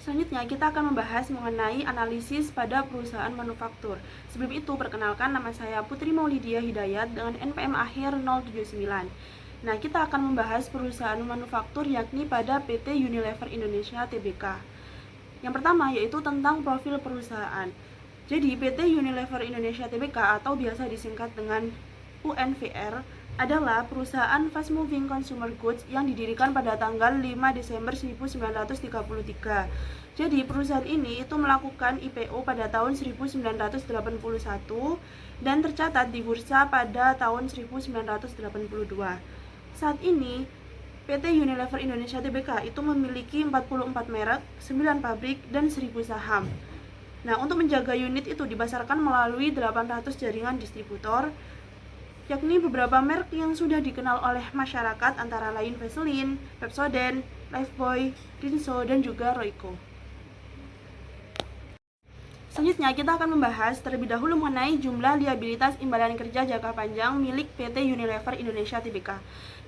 Selanjutnya kita akan membahas mengenai analisis pada perusahaan manufaktur. Sebelum itu, perkenalkan nama saya Putri Maulidia Hidayat dengan NPM akhir 079. Nah, kita akan membahas perusahaan manufaktur yakni pada PT Unilever Indonesia Tbk. Yang pertama yaitu tentang profil perusahaan. Jadi, PT Unilever Indonesia Tbk atau biasa disingkat dengan UNVR adalah perusahaan fast moving consumer goods yang didirikan pada tanggal 5 Desember 1933. Jadi perusahaan ini itu melakukan IPO pada tahun 1981 dan tercatat di bursa pada tahun 1982. Saat ini PT Unilever Indonesia Tbk itu memiliki 44 merek, 9 pabrik, dan 1000 saham. Nah, untuk menjaga unit itu dipasarkan melalui 800 jaringan distributor, yakni beberapa merek yang sudah dikenal oleh masyarakat antara lain Vaseline, Pepsodent, Lifebuoy, Rinso, dan juga Royco. Selanjutnya kita akan membahas terlebih dahulu mengenai jumlah liabilitas imbalan kerja jangka panjang milik PT Unilever Indonesia Tbk.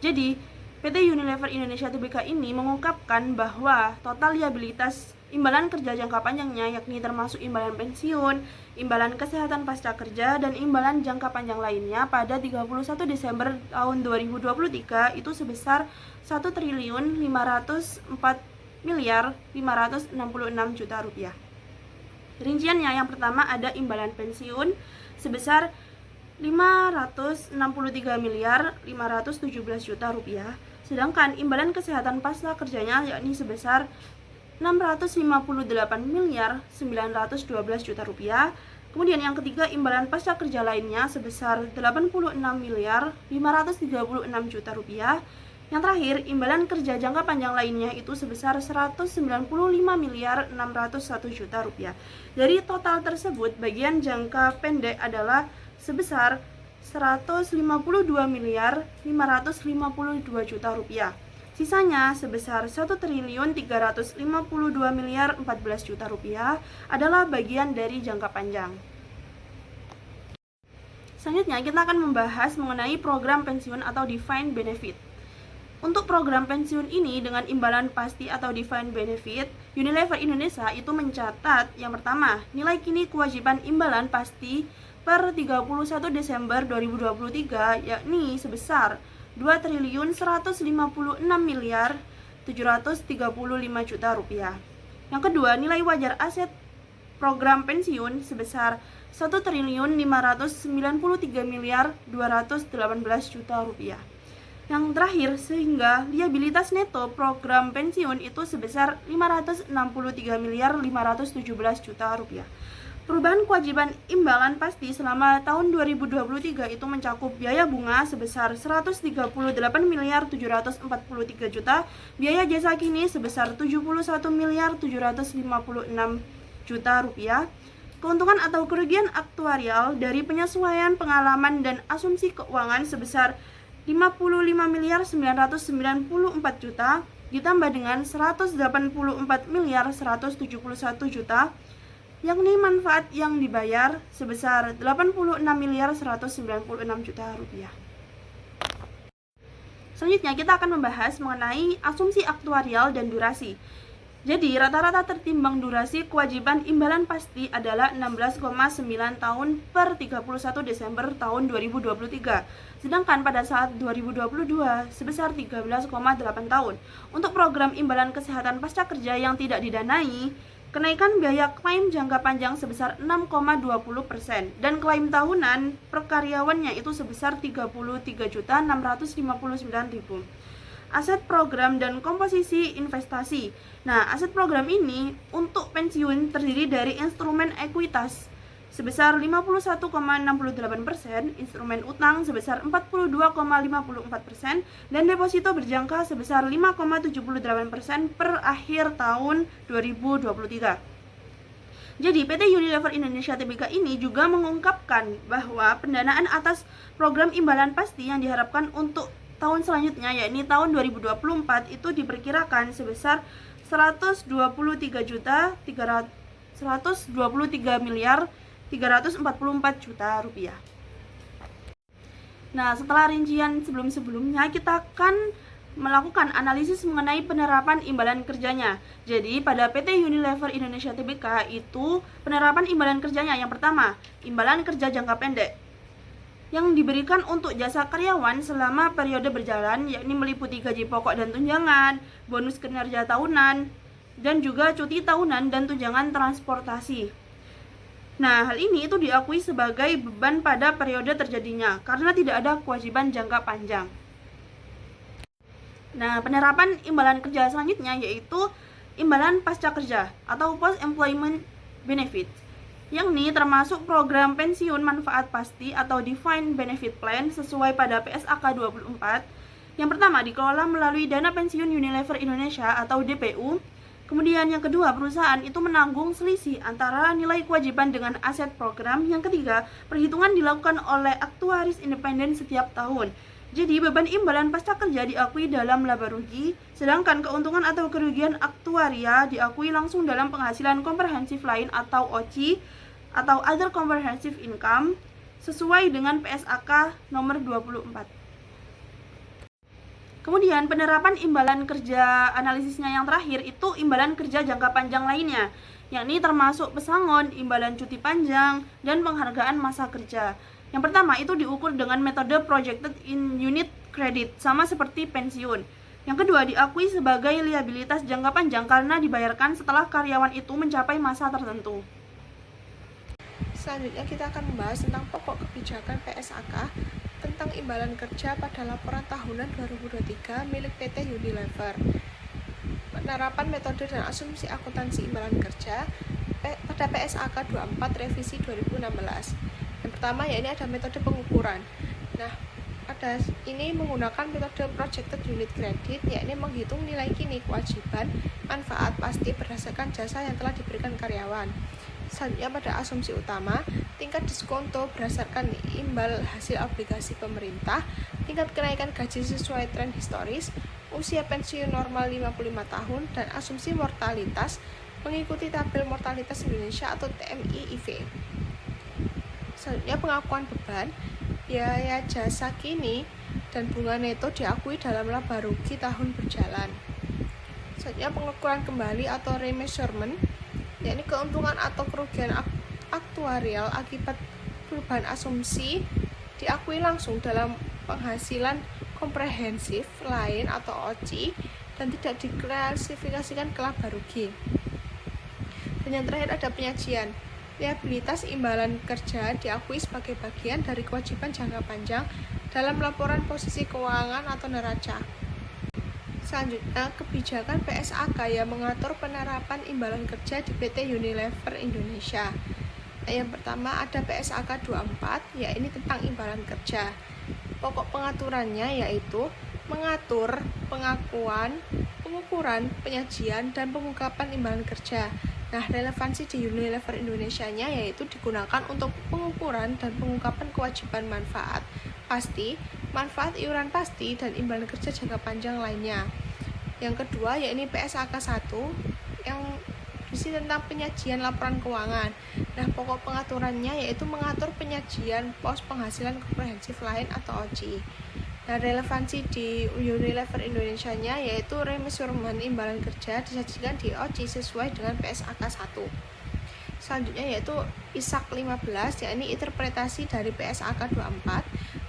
Jadi, PT Unilever Indonesia Tbk ini mengungkapkan bahwa total liabilitas imbalan kerja jangka panjangnya yakni termasuk imbalan pensiun, imbalan kesehatan pasca kerja, dan imbalan jangka panjang lainnya pada 31 Desember tahun 2023 itu sebesar 1.504.566 juta rupiah. Rinciannya yang pertama ada imbalan pensiun sebesar 563.517 juta rupiah, sedangkan imbalan kesehatan pasca kerjanya yakni sebesar 658.912 juta rupiah. Kemudian yang ketiga imbalan pasca kerja lainnya sebesar 86.536 juta rupiah. Yang terakhir imbalan kerja jangka panjang lainnya itu sebesar 195.601 juta rupiah. Dari total tersebut bagian jangka pendek adalah sebesar 152.552 juta rupiah. Sisanya sebesar 1.352.014 juta rupiah adalah bagian dari jangka panjang. Selanjutnya kita akan membahas mengenai program pensiun atau defined benefit. Untuk program pensiun ini dengan imbalan pasti atau defined benefit, Unilever Indonesia itu mencatat yang pertama, nilai kini kewajiban imbalan pasti per 31 Desember 2023 yakni sebesar 2.156.735 juta rupiah. Yang kedua, nilai wajar aset program pensiun sebesar 1.593.218 juta rupiah. Yang terakhir, sehingga liabilitas neto program pensiun itu sebesar 563.517 juta rupiah. Perubahan kewajiban imbalan pasti selama tahun 2023 itu mencakup biaya bunga sebesar 138.743 juta, biaya jasa kini sebesar 71.756 juta rupiah, keuntungan atau kerugian aktuarial dari penyesuaian pengalaman dan asumsi keuangan sebesar 55.994 juta ditambah dengan 184.171 juta, yakni manfaat yang dibayar sebesar 86.196 juta rupiah. Selanjutnya kita akan membahas mengenai asumsi aktuarial dan durasi. Jadi rata-rata tertimbang durasi kewajiban imbalan pasti adalah 16,9 tahun per 31 Desember tahun 2023. Sedangkan pada saat 2022 sebesar 13,8 tahun. Untuk program imbalan kesehatan pasca kerja yang tidak didanai, kenaikan biaya klaim jangka panjang sebesar 6,20% dan klaim tahunan per karyawannya itu sebesar 33.659.000. Aset program dan komposisi investasi. Nah, aset program ini untuk pensiun terdiri dari instrumen ekuitas sebesar 51,68%, instrumen utang sebesar 42,54%, dan deposito berjangka sebesar 5,78% per akhir tahun 2023. Jadi PT Unilever Indonesia Tbk ini juga mengungkapkan bahwa pendanaan atas program imbalan pasti yang diharapkan untuk tahun selanjutnya yakni tahun 2024 itu diperkirakan sebesar 123.344 juta rupiah. Nah, setelah rincian sebelum-sebelumnya kita akan melakukan analisis mengenai penerapan imbalan kerjanya. Jadi pada PT Unilever Indonesia Tbk itu penerapan imbalan kerjanya yang pertama, imbalan kerja jangka pendek yang diberikan untuk jasa karyawan selama periode berjalan, yakni meliputi gaji pokok dan tunjangan, bonus kinerja tahunan, dan juga cuti tahunan dan tunjangan transportasi. Nah, hal ini itu diakui sebagai beban pada periode terjadinya karena tidak ada kewajiban jangka panjang. Nah, penerapan imbalan kerja selanjutnya yaitu imbalan pasca kerja atau post employment benefit, yang ini termasuk program pensiun manfaat pasti atau defined benefit plan sesuai pada PSAK 24. Yang pertama dikelola melalui dana pensiun Unilever Indonesia atau DPU. Kemudian yang kedua, perusahaan itu menanggung selisih antara nilai kewajiban dengan aset program. Yang ketiga, perhitungan dilakukan oleh aktuaris independen setiap tahun. Jadi beban imbalan pasca kerja diakui dalam laba rugi, sedangkan keuntungan atau kerugian aktuaria diakui langsung dalam penghasilan komprehensif lain atau OCI atau Other Comprehensive Income sesuai dengan PSAK nomor 24. Kemudian penerapan imbalan kerja analisisnya yang terakhir itu imbalan kerja jangka panjang lainnya, yakni termasuk pesangon, imbalan cuti panjang, dan penghargaan masa kerja. Yang pertama itu diukur dengan metode projected in unit credit, sama seperti pensiun. Yang kedua diakui sebagai liabilitas jangka panjang karena dibayarkan setelah karyawan itu mencapai masa tertentu. Selanjutnya kita akan membahas tentang pokok kebijakan PSAK tentang imbalan kerja pada laporan tahunan 2023 milik PT Unilever. Penerapan metode dan asumsi akuntansi imbalan kerja pada PSAK 24 revisi 2016. Yang pertama ini ada metode pengukuran. Nah, pada ini menggunakan metode projected unit credit, yakni menghitung nilai kini kewajiban manfaat pasti berdasarkan jasa yang telah diberikan karyawan. Selanjutnya pada asumsi utama, tingkat diskonto berdasarkan imbal hasil obligasi pemerintah, tingkat kenaikan gaji sesuai tren historis, usia pensiun normal 55 tahun, dan asumsi mortalitas mengikuti tabel mortalitas Indonesia atau TMI-IV. Selanjutnya pengakuan beban, biaya jasa kini dan bunga neto diakui dalam laba rugi tahun berjalan. Selanjutnya pengukuran kembali atau remeasurement, yakni keuntungan atau kerugian aktuarial akibat perubahan asumsi diakui langsung dalam penghasilan komprehensif lain atau OCI dan tidak diklasifikasikan ke laba rugi. Dan yang terakhir ada penyajian. Liabilitas imbalan kerja diakui sebagai bagian dari kewajiban jangka panjang dalam laporan posisi keuangan atau neraca. Selanjutnya, kebijakan PSAK yang mengatur penerapan imbalan kerja di PT Unilever Indonesia. Yang pertama ada PSAK 24, yaitu tentang imbalan kerja. Pokok pengaturannya yaitu mengatur pengakuan, pengukuran, penyajian, dan pengungkapan imbalan kerja. Nah, relevansi di Unilever Indonesia-nya yaitu digunakan untuk pengukuran dan pengungkapan kewajiban manfaat pasti, manfaat iuran pasti, dan imbalan kerja jangka panjang lainnya. Yang kedua yaitu PSAK 1 yang berisi tentang penyajian laporan keuangan. Nah, pokok pengaturannya yaitu mengatur penyajian pos penghasilan komprehensif lain atau OCI. Nah, relevansi di Unilever Indonesia-nya yaitu remeasurement imbalan kerja disajikan di OCI sesuai dengan PSAK 1. Selanjutnya yaitu ISAK 15, yakni interpretasi dari PSAK 24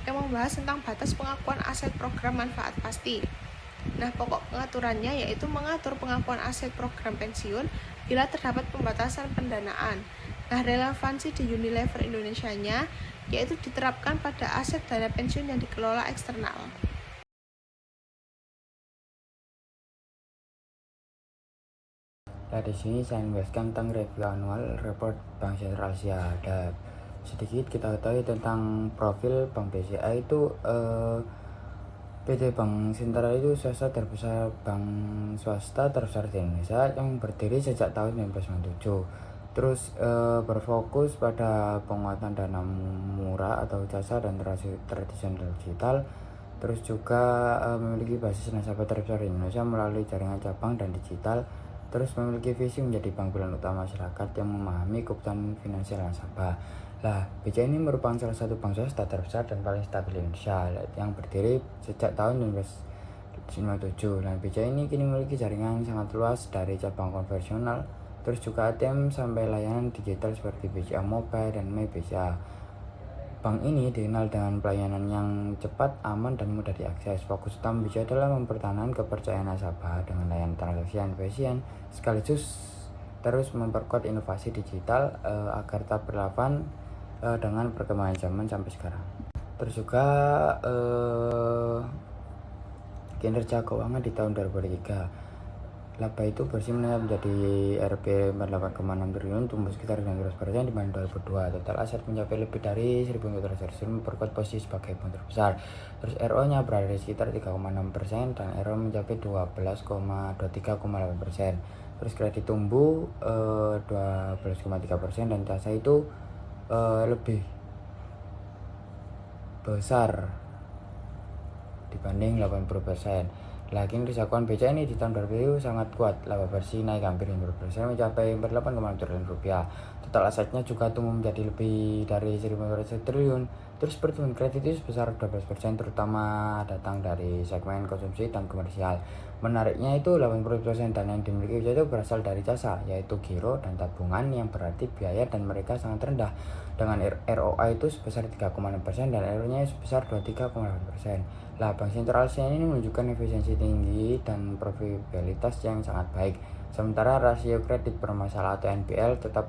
yang membahas tentang batas pengakuan aset program manfaat pasti. Nah, pokok pengaturannya yaitu mengatur pengakuan aset program pensiun bila terdapat pembatasan pendanaan. Nah, relevansi di Unilever Indonesia-nya yaitu diterapkan pada aset dana pensiun yang dikelola eksternal. Nah, di sini saya menjelaskan tentang review annual report Bank Sentral Asia. Dan sedikit kita ketahui tentang profil Bank BCA itu PT Bank Sentral itu bank swasta terbesar di Indonesia yang berdiri sejak tahun 1997. Terus berfokus pada penguatan dana murah atau jasa dan tradisional digital. Terus juga memiliki basis nasabah terbesar di Indonesia melalui jaringan cabang dan digital. Terus memiliki visi menjadi bank pilihan utama masyarakat yang memahami kebutuhan finansial nasabah. Lah, BCA ini merupakan salah satu bank swasta terbesar dan paling stabil di Indonesia yang berdiri sejak tahun 97. Dan BCA ini kini memiliki jaringan sangat luas dari cabang konvensional, terus juga ATM sampai layanan digital seperti BCA Mobile dan My BCA. Bank ini dikenal dengan pelayanan yang cepat, aman, dan mudah diakses. Fokus utama BCA adalah mempertahankan kepercayaan nasabah dengan layanan transaksi yang efisien, sekaligus terus memperkuat inovasi digital agar tetap relevan dengan perkembangan zaman sampai sekarang. Terus juga kinerja keuangan di tahun 2023. Laba itu bersih menjadi Rp 48,6 triliun, tumbuh sekitar 19% dibanding 2002. Total aset mencapai lebih dari 1.400 triliun, memperkuat posisi sebagai bank terbesar. Terus RO-nya berada di sekitar 3,6% dan RO mencapai 23,8%. Terus kredit tumbuh 12,3% dan jasa itu lebih besar dibanding 80%. Lagi kinerja BCA ini di tahun 2000 sangat kuat. Laba bersih naik hampir 50% mencapai 8,6 triliun rupiah. Total asetnya juga tumbuh menjadi lebih dari 1.500 triliun. Terus pertumbuhan kredit itu sebesar 12%, terutama datang dari segmen konsumsi dan komersial. Menariknya itu 80% dana yang dimiliki BCA itu berasal dari jasa, yaitu giro dan tabungan, yang berarti biaya dan mereka sangat rendah. Dengan ROA itu sebesar 3,6% dan ROE-nya sebesar 23,8%. Lah, Bank Sentral Asia ini menunjukkan efisiensi tinggi dan profitabilitas yang sangat baik. Sementara rasio kredit bermasalah atau NPL tetap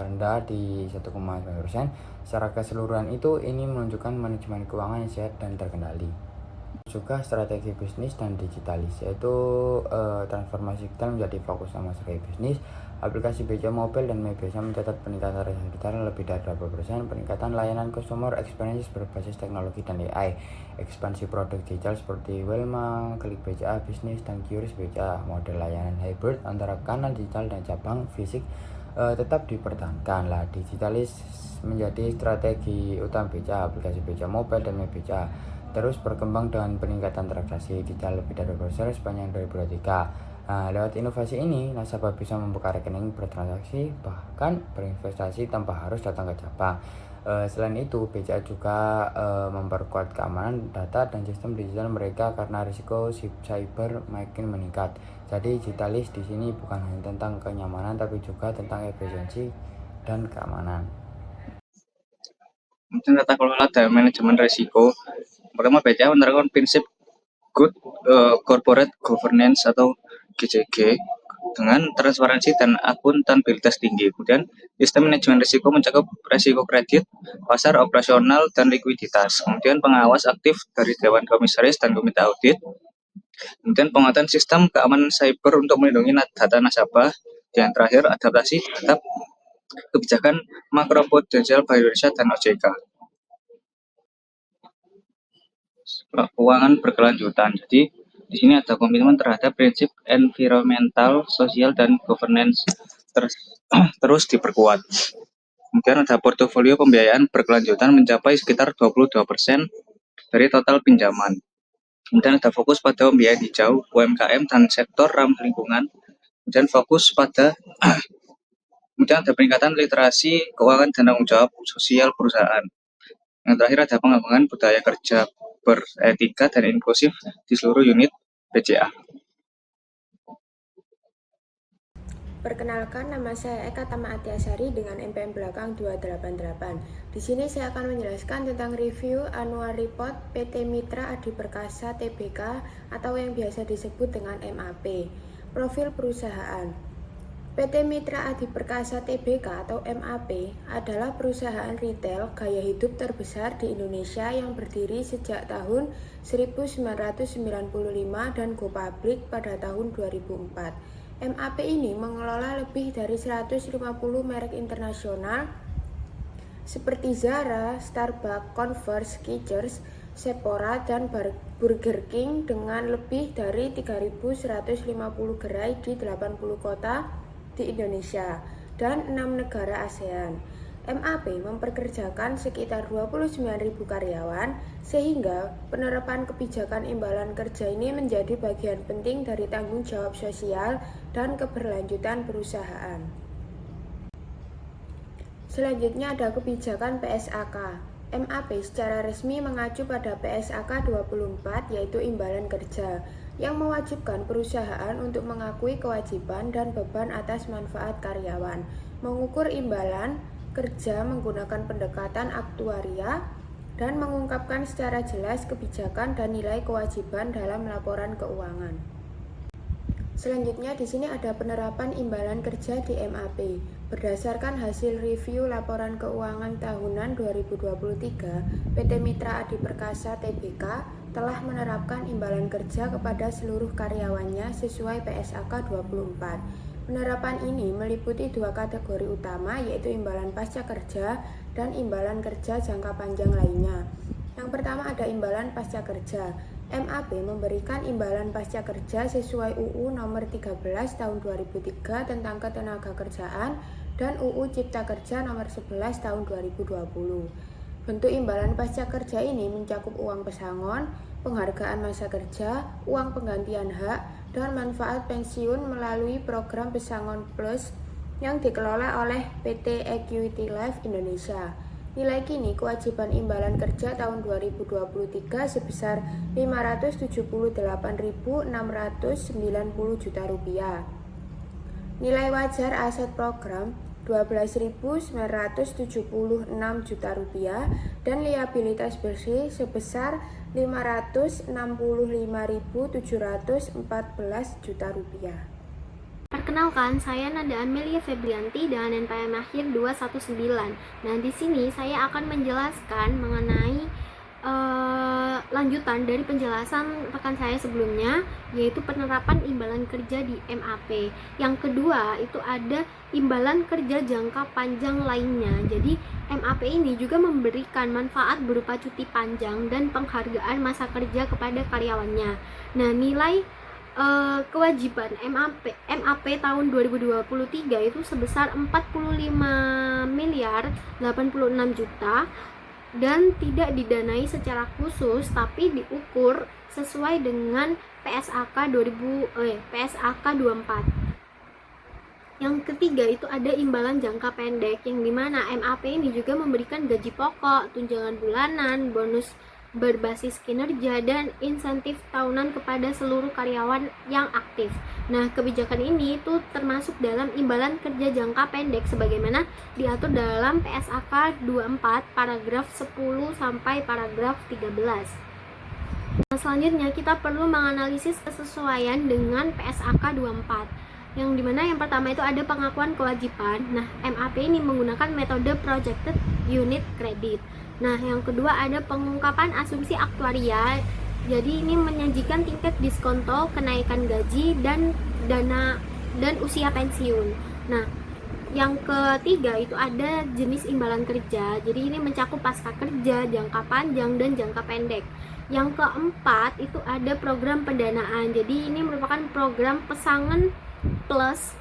rendah di 1,9%. Secara keseluruhan itu ini menunjukkan manajemen keuangan yang sehat dan terkendali. Juga strategi bisnis dan digitalis, yaitu transformasi digital menjadi fokus utama strategi bisnis. Aplikasi BCA Mobile dan My BCA mencatat peningkatan transaksi digital lebih dari 20%, peningkatan layanan customer experience berbasis teknologi dan AI, ekspansi produk digital seperti Welma, Klik BCA Bisnis, dan QRIS BCA. Model layanan hybrid antara kanal digital dan cabang fisik tetap dipertahankan. Lah, digitalis menjadi strategi utama BCA. Aplikasi BCA Mobile dan My BCA terus berkembang dengan peningkatan transaksi digital lebih dari 20% sepanjang 2023. Lewat inovasi ini, nasabah bisa membuka rekening, bertransaksi, bahkan berinvestasi tanpa harus datang ke cabang. Selain itu, BCA juga memperkuat keamanan data dan sistem digital mereka karena risiko cyber makin meningkat. Jadi, digitalis di sini bukan hanya tentang kenyamanan, tapi juga tentang efisiensi dan keamanan. Kemudian tata kelola dan manajemen risiko. Pertama, BCA menerapkan prinsip Good Corporate Governance atau GCG dengan transparansi dan akuntabilitas tinggi. Kemudian sistem manajemen risiko mencakup risiko kredit, pasar operasional, dan likuiditas. Kemudian pengawas aktif dari Dewan Komisaris dan Komite Audit. Kemudian penguatan sistem keamanan cyber untuk melindungi data nasabah. Dan terakhir, adaptasi terhadap kebijakan makroprudensial Bank Indonesia dan OJK. Keuangan berkelanjutan. Jadi di sini ada komitmen terhadap prinsip environmental, sosial, dan governance terus diperkuat. Kemudian ada portofolio pembiayaan berkelanjutan mencapai sekitar 22% dari total pinjaman. Kemudian ada fokus pada pembiayaan hijau, UMKM, dan sektor ramah lingkungan. Kemudian fokus pada kemudian ada peningkatan literasi keuangan dan tanggung jawab sosial perusahaan. Yang terakhir ada pengembangan budaya kerja beretika dan inklusif di seluruh unit BCA. Perkenalkan, nama saya Eka Tama Atiasari dengan NPM belakang 288. Di sini saya akan menjelaskan tentang review annual report PT Mitra Adi Perkasa Tbk atau yang biasa disebut dengan MAP. Profil perusahaan. PT Mitra Adi Perkasa Tbk atau MAP adalah perusahaan retail gaya hidup terbesar di Indonesia yang berdiri sejak tahun 1995 dan go public pada tahun 2004. MAP ini mengelola lebih dari 150 merek internasional seperti Zara, Starbucks, Converse, Skechers, Sephora, dan Burger King dengan lebih dari 3.150 gerai di 80 kota di Indonesia dan 6 negara ASEAN. MAP memperkerjakan sekitar 29.000 karyawan, sehingga penerapan kebijakan imbalan kerja ini menjadi bagian penting dari tanggung jawab sosial dan keberlanjutan perusahaan. Selanjutnya ada kebijakan PSAK. MAP secara resmi mengacu pada PSAK 24 yaitu imbalan kerja yang mewajibkan perusahaan untuk mengakui kewajiban dan beban atas manfaat karyawan, mengukur imbalan kerja menggunakan pendekatan aktuaria, dan mengungkapkan secara jelas kebijakan dan nilai kewajiban dalam laporan keuangan. Selanjutnya di sini ada penerapan imbalan kerja di MAP. Berdasarkan hasil review laporan keuangan tahunan 2023, PT Mitra Adi Perkasa Tbk telah menerapkan imbalan kerja kepada seluruh karyawannya sesuai PSAK 24. Penerapan ini meliputi dua kategori utama, yaitu imbalan pasca kerja dan imbalan kerja jangka panjang lainnya. Yang pertama ada imbalan pasca kerja. MAP memberikan imbalan pasca kerja sesuai UU nomor 13 tahun 2003 tentang ketenagakerjaan dan UU Cipta Kerja nomor 11 tahun 2020. Bentuk imbalan pasca kerja ini mencakup uang pesangon, penghargaan masa kerja, uang penggantian hak, dan manfaat pensiun melalui program Pesangon Plus yang dikelola oleh PT Equity Life Indonesia. Nilai kini kewajiban imbalan kerja tahun 2023 sebesar Rp578.690 juta. Nilai wajar aset program Rp12.976 juta dan liabilitas bersih sebesar Rp565.714 juta. Perkenalkan, saya Nada Amelia Febrianti dengan NPM akhir 219. Nah, di sini saya akan menjelaskan mengenai lanjutan dari penjelasan rekan saya sebelumnya, yaitu penerapan imbalan kerja di MAP. Yang kedua, itu ada imbalan kerja jangka panjang lainnya. Jadi, MAP ini juga memberikan manfaat berupa cuti panjang dan penghargaan masa kerja kepada karyawannya. Nah, nilai kewajiban MAP tahun 2023 itu sebesar 45.086 juta dan tidak didanai secara khusus tapi diukur sesuai dengan PSAK 24. Yang ketiga itu ada imbalan jangka pendek, yang dimana MAP ini juga memberikan gaji pokok, tunjangan bulanan, bonus berbasis kinerja, dan insentif tahunan kepada seluruh karyawan yang aktif. Nah, kebijakan ini itu termasuk dalam imbalan kerja jangka pendek sebagaimana diatur dalam PSAK 24 paragraf 10 sampai paragraf 13. Nah, selanjutnya kita perlu menganalisis kesesuaian dengan PSAK 24. Yang dimana yang pertama itu ada pengakuan kewajiban. Nah, MAP ini menggunakan metode Projected Unit Credit. Nah, yang kedua ada pengungkapan asumsi aktuaria. Jadi ini menyajikan tingkat diskonto, kenaikan gaji, dan dana dan usia pensiun. Nah, yang ketiga itu ada jenis imbalan kerja. Jadi ini mencakup pasca kerja, jangka panjang, dan jangka pendek. Yang keempat itu ada program pendanaan. Jadi ini merupakan program Pesangon Plus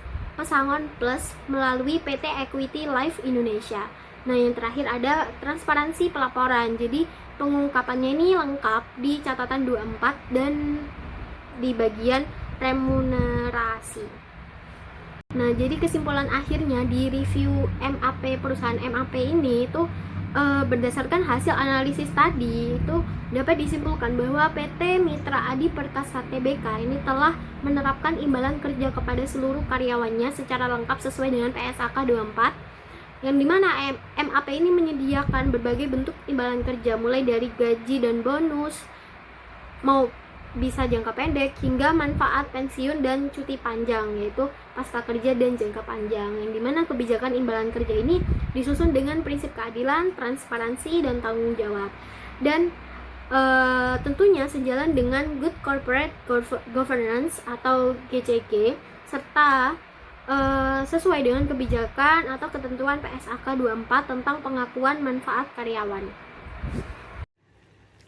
melalui PT Equity Life Indonesia. Nah, yang terakhir ada transparansi pelaporan. Jadi pengungkapannya ini lengkap di catatan 24 dan di bagian remunerasi. Nah, jadi kesimpulan akhirnya di review MAP perusahaan MAP ini itu berdasarkan hasil analisis tadi itu dapat disimpulkan bahwa PT Mitra Adi Perkasa Tbk ini telah menerapkan imbalan kerja kepada seluruh karyawannya secara lengkap sesuai dengan PSAK 24, yang dimana MAP ini menyediakan berbagai bentuk imbalan kerja mulai dari gaji dan bonus, mau bisa jangka pendek hingga manfaat pensiun dan cuti panjang, yaitu pasca kerja dan jangka panjang, yang dimana kebijakan imbalan kerja ini disusun dengan prinsip keadilan, transparansi, dan tanggung jawab, dan tentunya sejalan dengan Good Corporate Governance atau GCG, serta sesuai dengan kebijakan atau ketentuan PSAK 24 tentang pengakuan manfaat karyawan.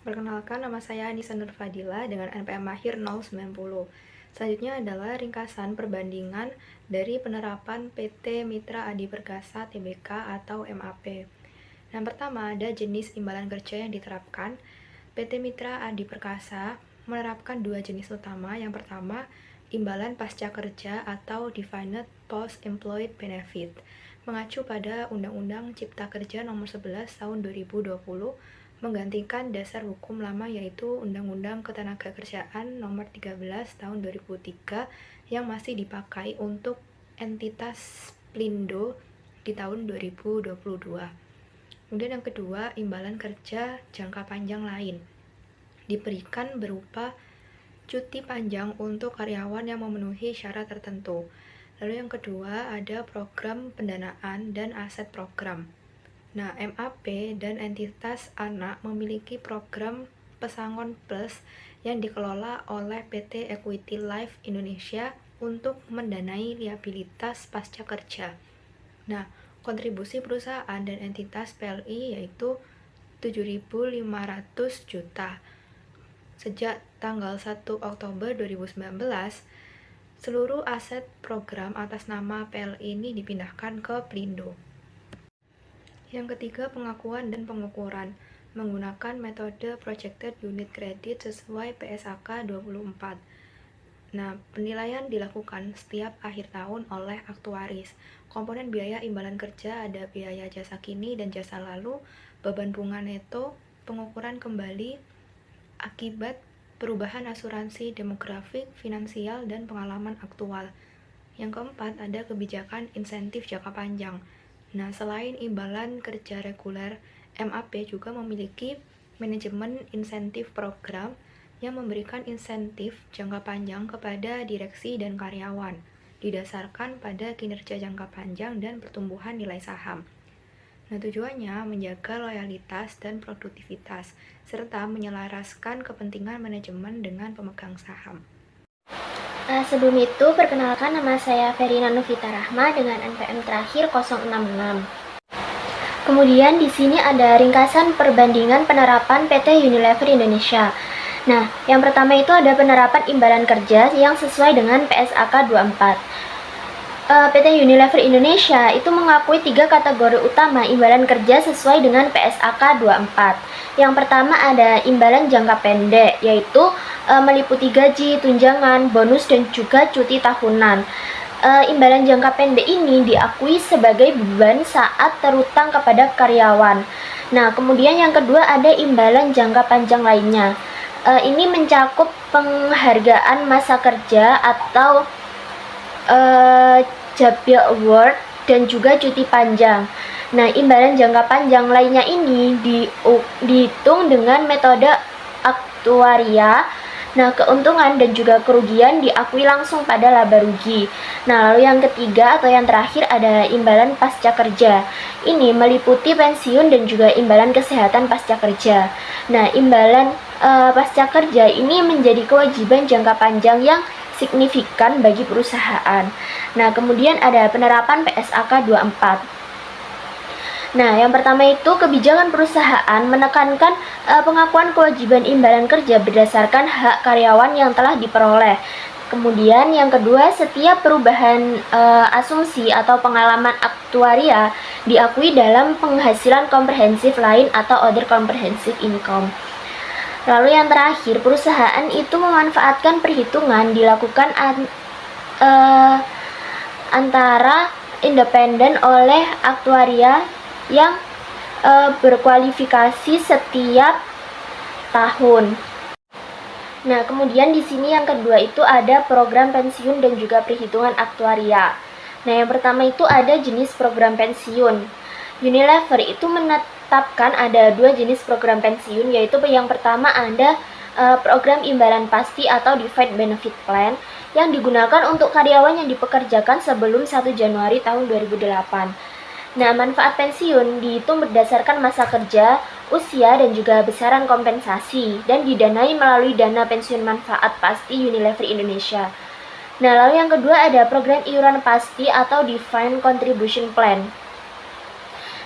Perkenalkan, nama saya Anissa Nur Fadila dengan NPM akhir 090. Selanjutnya adalah ringkasan perbandingan dari penerapan PT Mitra Adi Perkasa Tbk atau MAP. Yang pertama ada jenis imbalan kerja yang diterapkan. PT Mitra Adi Perkasa menerapkan dua jenis utama. Yang pertama, imbalan pasca kerja atau Defined Post-Employed Benefit, mengacu pada Undang-Undang Cipta Kerja Nomor 11 Tahun 2020, menggantikan dasar hukum lama yaitu Undang-Undang Ketenagakerjaan Nomor 13 Tahun 2003 yang masih dipakai untuk entitas Pelindo di tahun 2022. Kemudian yang kedua, imbalan kerja jangka panjang lain diberikan berupa cuti panjang untuk karyawan yang memenuhi syarat tertentu. Lalu yang kedua ada program pendanaan dan aset program. Nah, MAP dan entitas anak memiliki program Pesangon Plus yang dikelola oleh PT Equity Life Indonesia untuk mendanai liabilitas pasca kerja. Nah, kontribusi perusahaan dan entitas PLI yaitu 7.500 juta. Sejak tanggal 1 Oktober 2019, seluruh aset program atas nama PLI ini dipindahkan ke Pelindo. Yang ketiga, pengakuan dan pengukuran menggunakan metode Projected Unit Credit sesuai PSAK 24. Nah, penilaian dilakukan setiap akhir tahun oleh aktuaris. Komponen biaya imbalan kerja ada biaya jasa kini dan jasa lalu, beban bunga neto, pengukuran kembali akibat perubahan asuransi demografik, finansial, dan pengalaman aktual. Yang keempat, ada kebijakan insentif jangka panjang. Nah, selain imbalan kerja reguler, MAP juga memiliki manajemen insentif program yang memberikan insentif jangka panjang kepada direksi dan karyawan, didasarkan pada kinerja jangka panjang dan pertumbuhan nilai saham. Nah, tujuannya menjaga loyalitas dan produktivitas, serta menyelaraskan kepentingan manajemen dengan pemegang saham. Sebelum itu, perkenalkan nama saya Verina Novita Rahma dengan NPM terakhir 066. Kemudian di sini ada ringkasan perbandingan penerapan PT Unilever Indonesia. Nah, yang pertama itu ada penerapan imbalan kerja yang sesuai dengan PSAK 24. PT Unilever Indonesia itu mengakui 3 kategori utama imbalan kerja sesuai dengan PSAK 24. Yang pertama ada imbalan jangka pendek, yaitu meliputi gaji, tunjangan, bonus, dan juga cuti tahunan. Imbalan jangka pendek ini diakui sebagai beban saat terutang kepada karyawan. Nah, kemudian yang kedua ada imbalan jangka panjang lainnya. Ini mencakup penghargaan masa kerja atau Jabil Award dan juga cuti panjang. Nah, imbalan jangka panjang lainnya ini dihitung dengan metode aktuaria. Nah, keuntungan dan juga kerugian diakui langsung pada laba rugi. Nah, lalu yang ketiga atau yang terakhir ada imbalan pasca kerja. Ini meliputi pensiun dan juga imbalan kesehatan pasca kerja. Nah, imbalan pasca kerja ini menjadi kewajiban jangka panjang yang signifikan bagi perusahaan. Nah, kemudian ada penerapan PSAK 24. Nah, yang pertama itu kebijakan perusahaan menekankan pengakuan kewajiban imbalan kerja berdasarkan hak karyawan yang telah diperoleh. Kemudian yang kedua, setiap perubahan asumsi atau pengalaman aktuaria diakui dalam penghasilan komprehensif lain atau other comprehensive income. Lalu yang terakhir, perusahaan itu memanfaatkan perhitungan dilakukan antara independen oleh aktuaria yang berkualifikasi setiap tahun. Nah, kemudian di sini yang kedua itu ada program pensiun dan juga perhitungan aktuaria. Nah, yang pertama itu ada jenis program pensiun. Unilever itu menetapkan ada 2 jenis program pensiun, yaitu yang pertama ada program imbalan pasti atau Defined Benefit Plan yang digunakan untuk karyawan yang dipekerjakan sebelum 1 Januari tahun 2008. Nah, manfaat pensiun dihitung berdasarkan masa kerja, usia, dan juga besaran kompensasi, dan didanai melalui dana pensiun manfaat pasti Unilever Indonesia. Nah, lalu yang kedua ada program iuran pasti atau Defined Contribution Plan.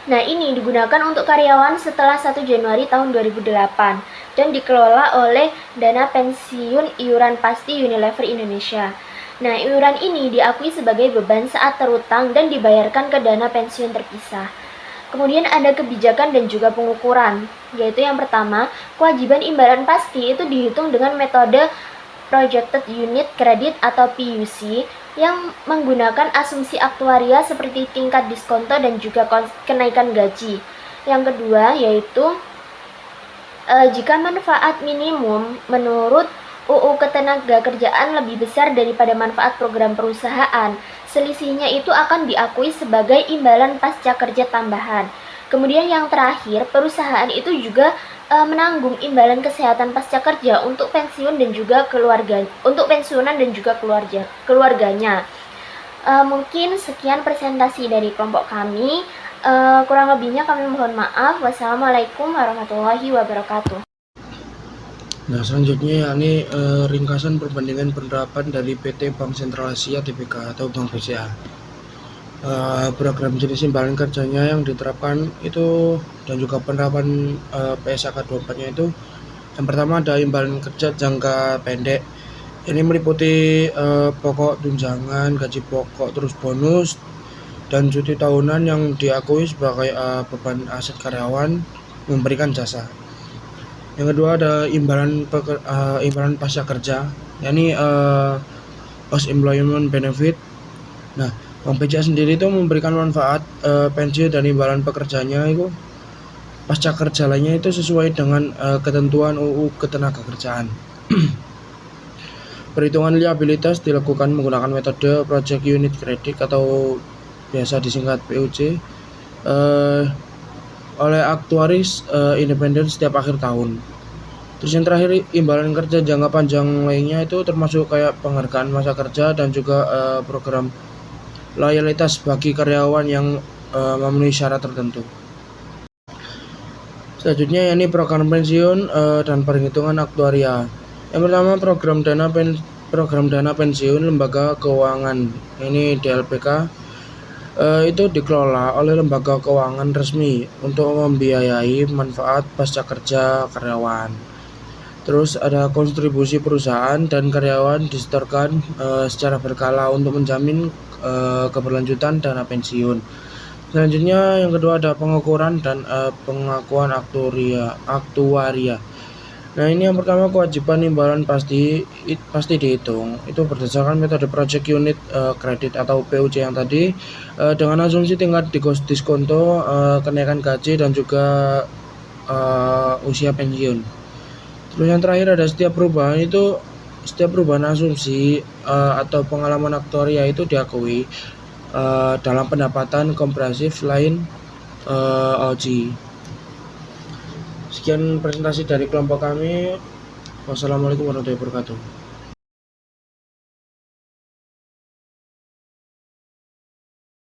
Nah, ini digunakan untuk karyawan setelah 1 Januari tahun 2008 dan dikelola oleh dana pensiun iuran pasti Unilever Indonesia. Nah, iuran ini diakui sebagai beban saat terutang dan dibayarkan ke dana pensiun terpisah. Kemudian ada kebijakan dan juga pengukuran, yaitu yang pertama, kewajiban imbalan pasti itu dihitung dengan metode Projected Unit Credit atau PUC yang menggunakan asumsi aktuaria seperti tingkat diskonto dan juga kenaikan gaji. Yang kedua yaitu jika manfaat minimum menurut UU Ketenagakerjaan lebih besar daripada manfaat program perusahaan, selisihnya itu akan diakui sebagai imbalan pasca kerja tambahan. Kemudian yang terakhir, perusahaan itu juga menanggung imbalan kesehatan pasca kerja untuk pensiun dan juga untuk pensiunan dan juga keluarganya. Mungkin sekian presentasi dari kelompok kami. Kurang lebihnya kami mohon maaf. Wassalamualaikum warahmatullahi wabarakatuh. Nah, selanjutnya yakni ringkasan perbandingan penerapan dari PT Bank Sentral Asia Tbk atau Bank BCA. Program jenis imbalan kerjanya yang diterapkan itu dan juga penerapan PSAK 24-nya itu, yang pertama ada imbalan kerja jangka pendek. Ini meliputi pokok tunjangan, gaji pokok, terus bonus dan cuti tahunan yang diakui sebagai beban aset karyawan memberikan jasa. Yang kedua ada imbalan pasca kerja, yakni post employment benefit. Nah, Bank BCA sendiri itu memberikan manfaat pensiun dan imbalan pekerjanya itu pasca kerja lainnya itu sesuai dengan ketentuan UU Ketenagakerjaan. Perhitungan liabilitas dilakukan menggunakan metode Project Unit Credit atau biasa disingkat PUC oleh aktuaris independen setiap akhir tahun. Terus yang terakhir, imbalan kerja jangka panjang lainnya itu termasuk kayak penghargaan masa kerja dan juga program loyalitas bagi karyawan yang memenuhi syarat tertentu. Selanjutnya yakni program pensiun dan perhitungan aktuaria. Yang pertama program dana pensiun lembaga keuangan, ini DLPK, itu dikelola oleh lembaga keuangan resmi untuk membiayai manfaat pasca kerja karyawan. Terus ada kontribusi perusahaan dan karyawan disetorkan secara berkala untuk menjamin keberlanjutan dana pensiun. Selanjutnya yang kedua ada pengukuran dan pengakuan aktuaria. Nah, ini yang pertama, kewajiban imbalan pasti dihitung. Itu berdasarkan metode Project Unit Credit atau PUC yang tadi, dengan asumsi tingkat diskonto, kenaikan gaji dan juga usia pensiun. Terus yang terakhir ada setiap perubahan asumsi atau pengalaman aktuaria itu diakui dalam pendapatan komprehensif lain OJ. Sekian presentasi dari kelompok kami. Wassalamualaikum warahmatullahi wabarakatuh.